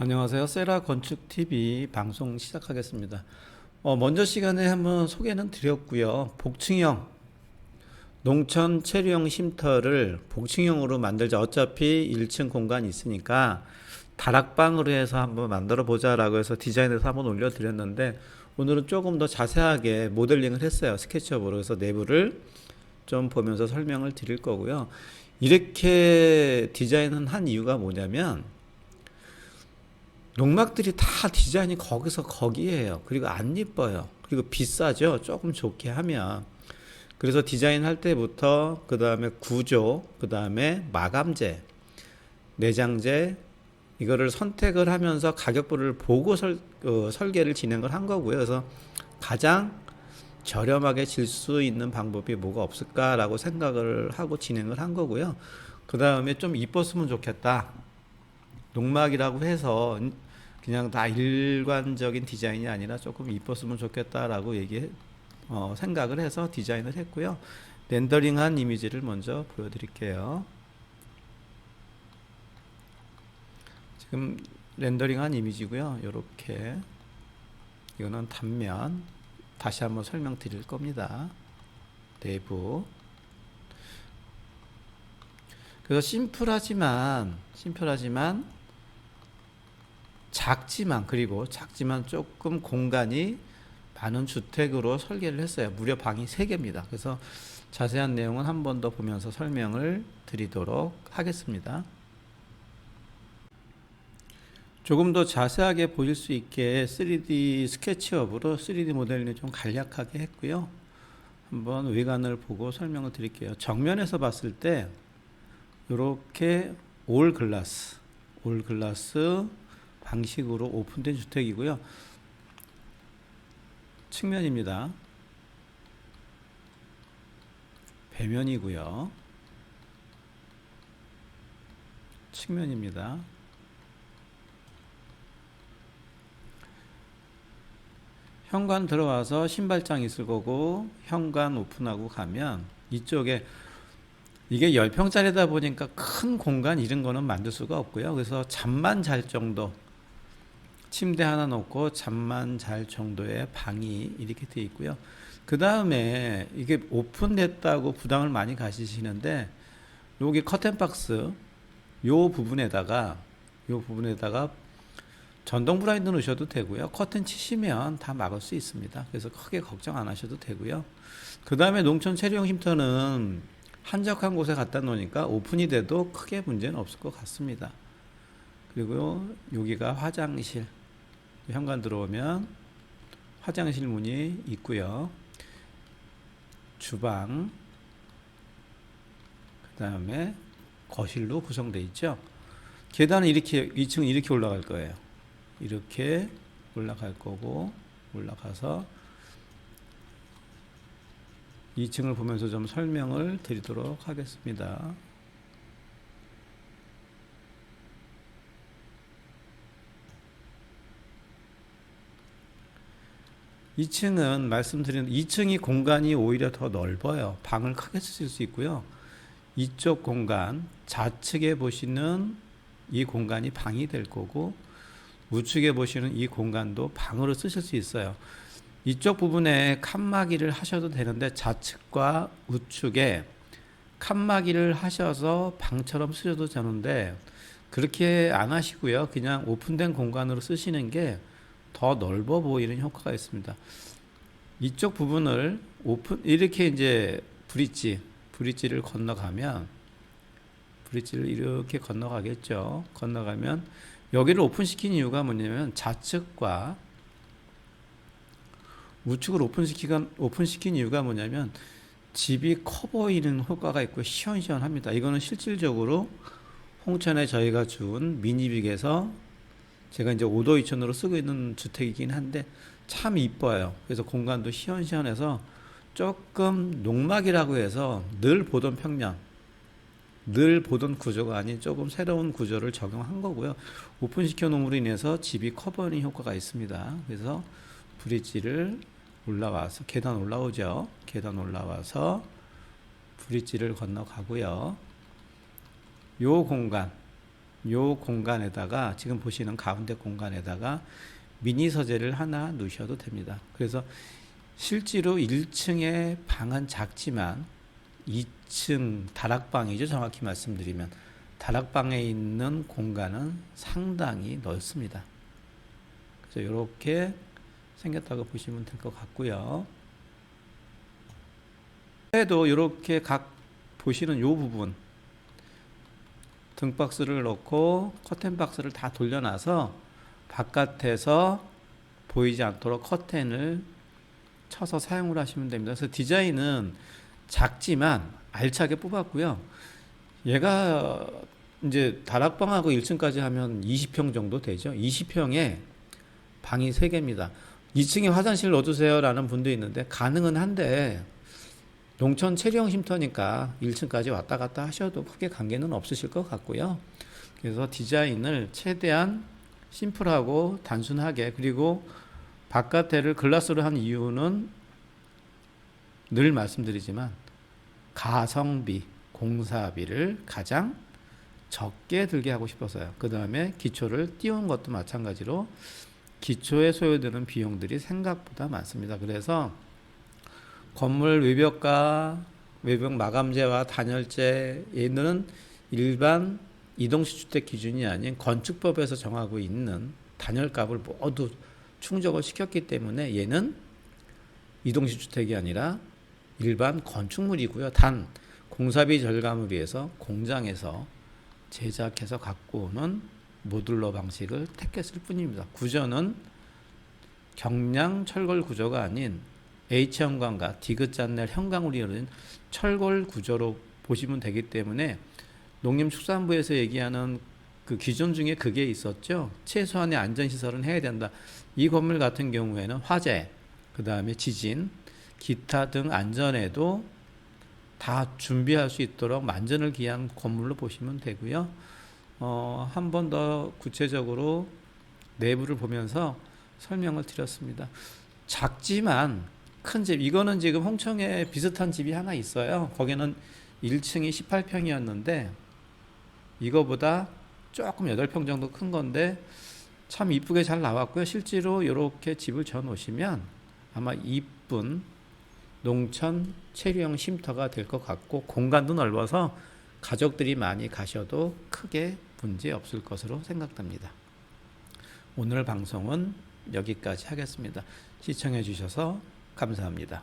안녕하세요. 세라 건축 TV 방송 시작하겠습니다. 먼저 시간에 한번 소개는 드렸고요. 복층형 농촌 체류형 쉼터를 복층형으로 만들자. 어차피 1층 공간이 있으니까 다락방으로 해서 한번 만들어 보자라고 해서 디자인해서 한번 올려드렸는데, 오늘은 조금 더 자세하게 모델링을 했어요. 스케치업으로. 그래서 내부를 좀 보면서 설명을 드릴 거고요. 이렇게 디자인을 한 이유가 뭐냐면, 농막들이 다 디자인이 거기서 거기에요. 그리고 안 이뻐요. 그리고 비싸죠. 조금 좋게 하면. 그래서 디자인 할 때부터 그 다음에 구조, 그 다음에 마감재, 내장재, 이거를 선택을 하면서 가격표를 보고 설계를 진행을 한 거고요. 그래서 가장 저렴하게 질 수 있는 방법이 뭐가 없을까라고 생각을 하고 진행을 한 거고요. 그 다음에 좀 이뻤으면 좋겠다. 농막이라고 해서 그냥 다 일관적인 디자인이 아니라 조금 이뻤으면 좋겠다라고 생각을 해서 디자인을 했고요. 렌더링한 이미지를 먼저 보여드릴게요. 지금 렌더링한 이미지고요. 이렇게 이거는 단면. 다시 한번 설명드릴 겁니다. 내부. 그래서 심플하지만 작지만 조금 공간이 많은 주택으로 설계를 했어요. 무려 방이 3개입니다. 그래서 자세한 내용은 한 번 더 보면서 설명을 드리도록 하겠습니다. 조금 더 자세하게 보일 수 있게 3D 스케치업으로 3D 모델링을 좀 간략하게 했고요. 한번 외관을 보고 설명을 드릴게요. 정면에서 봤을 때 이렇게 올 글라스 방식으로 오픈된 주택이고요. 측면입니다. 배면이고요. 측면입니다. 현관 들어와서 신발장 있을 거고, 현관 오픈하고 가면 이쪽에, 이게 10평짜리다 보니까 큰 공간 이런 거는 만들 수가 없고요. 그래서 잠만 잘 정도, 침대 하나 놓고 잠만 잘 정도의 방이 이렇게 되어 있고요. 그 다음에 이게 오픈됐다고 부담을 많이 가지시는데, 여기 커튼박스 요 부분에다가 전동 블라인드 넣으셔도 되고요. 커튼 치시면 다 막을 수 있습니다. 그래서 크게 걱정 안 하셔도 되고요. 그 다음에 농촌 체류형 쉼터는 한적한 곳에 갖다 놓으니까 오픈이 돼도 크게 문제는 없을 것 같습니다. 그리고 여기가 화장실. 현관 들어오면 화장실 문이 있고요. 주방, 그 다음에 거실로 구성되어 있죠. 계단은 이렇게 2층 이렇게 올라갈 거예요. 이렇게 올라갈 거고, 올라가서 2층을 보면서 좀 설명을 드리도록 하겠습니다. 2층은 말씀드린 2층이 공간이 오히려 더 넓어요. 방을 크게 쓰실 수 있고요. 이쪽 공간, 좌측에 보시는 이 공간이 방이 될 거고, 우측에 보시는 이 공간도 방으로 쓰실 수 있어요. 이쪽 부분에 칸막이를 하셔도 되는데, 좌측과 우측에 칸막이를 하셔서 방처럼 쓰셔도 되는데, 그렇게 안 하시고요. 그냥 오픈된 공간으로 쓰시는 게 더 넓어 보이는 효과가 있습니다. 이쪽 부분을 이렇게 이제 브릿지를 건너가면, 브릿지를 이렇게 건너가겠죠. 건너가면 여기를 오픈시킨 이유가 뭐냐면, 좌측과 우측을 오픈시킨 이유가 뭐냐면, 집이 커 보이는 효과가 있고 시원시원합니다. 이거는 실질적으로 홍천에 저희가 준 미니빅에서 제가 이제 5도 2촌으로 쓰고 있는 주택이긴 한데 참 이뻐요. 그래서 공간도 시원시원해서 조금 농막이라고 해서 늘 보던 평면, 늘 보던 구조가 아닌 조금 새로운 구조를 적용한 거고요. 오픈시켜 놓음으로 인해서 집이 커 보이는 효과가 있습니다. 그래서 브릿지를 올라와서, 계단 올라오죠. 계단 올라와서 브릿지를 건너가고요. 요 공간, 요 공간에다가 지금 보시는 가운데 공간에다가 미니 서재를 하나 놓으셔도 됩니다. 그래서 실제로 1층의 방은 작지만 2층 다락방이죠. 정확히 말씀드리면 다락방에 있는 공간은 상당히 넓습니다. 그래서 이렇게 생겼다고 보시면 될 것 같고요. 해도 이렇게 각 보시는 요 부분 등박스를 넣고 커튼박스를 다 돌려놔서 바깥에서 보이지 않도록 커튼을 쳐서 사용을 하시면 됩니다. 그래서 디자인은 작지만 알차게 뽑았고요. 얘가 이제 다락방하고 1층까지 하면 20평 정도 되죠. 20평에 방이 3개입니다. 2층에 화장실 넣어주세요 라는 분도 있는데 가능은 한데 농촌 체류형 쉼터니까 1층까지 왔다 갔다 하셔도 크게 관계는 없으실 것 같고요. 그래서 디자인을 최대한 심플하고 단순하게, 그리고 바깥에를 글라스로 한 이유는 늘 말씀드리지만 가성비, 공사비를 가장 적게 들게 하고 싶어서요. 그 다음에 기초를 띄운 것도 마찬가지로 기초에 소요되는 비용들이 생각보다 많습니다. 그래서 건물 외벽과 외벽 마감재와 단열재, 얘는 일반 이동식 주택 기준이 아닌 건축법에서 정하고 있는 단열값을 모두 충족을 시켰기 때문에 얘는 이동식 주택이 아니라 일반 건축물이고요. 단 공사비 절감을 위해서 공장에서 제작해서 갖고 오는 모듈러 방식을 택했을 뿐입니다. 구조는 경량 철골 구조가 아닌 H형광과 디귿잔넬 형광으로 이루어진 철골 구조로 보시면 되기 때문에 농림축산부에서 얘기하는 그 기준 중에 그게 있었죠. 최소한의 안전시설은 해야 된다. 이 건물 같은 경우에는 화재, 그 다음에 지진, 기타 등 안전에도 다 준비할 수 있도록 만전을 기한 건물로 보시면 되고요. 한 번 더 구체적으로 내부를 보면서 설명을 드렸습니다. 작지만 큰 집, 이거는 지금 홍천에 비슷한 집이 하나 있어요. 거기는 1층이 18평이었는데 이거보다 조금 8평 정도 큰 건데 참 이쁘게 잘 나왔고요. 실제로 이렇게 집을 져 놓으시면 아마 이쁜 농촌 체류형 쉼터가 될 것 같고, 공간도 넓어서 가족들이 많이 가셔도 크게 문제 없을 것으로 생각됩니다. 오늘 방송은 여기까지 하겠습니다. 시청해 주셔서 감사합니다.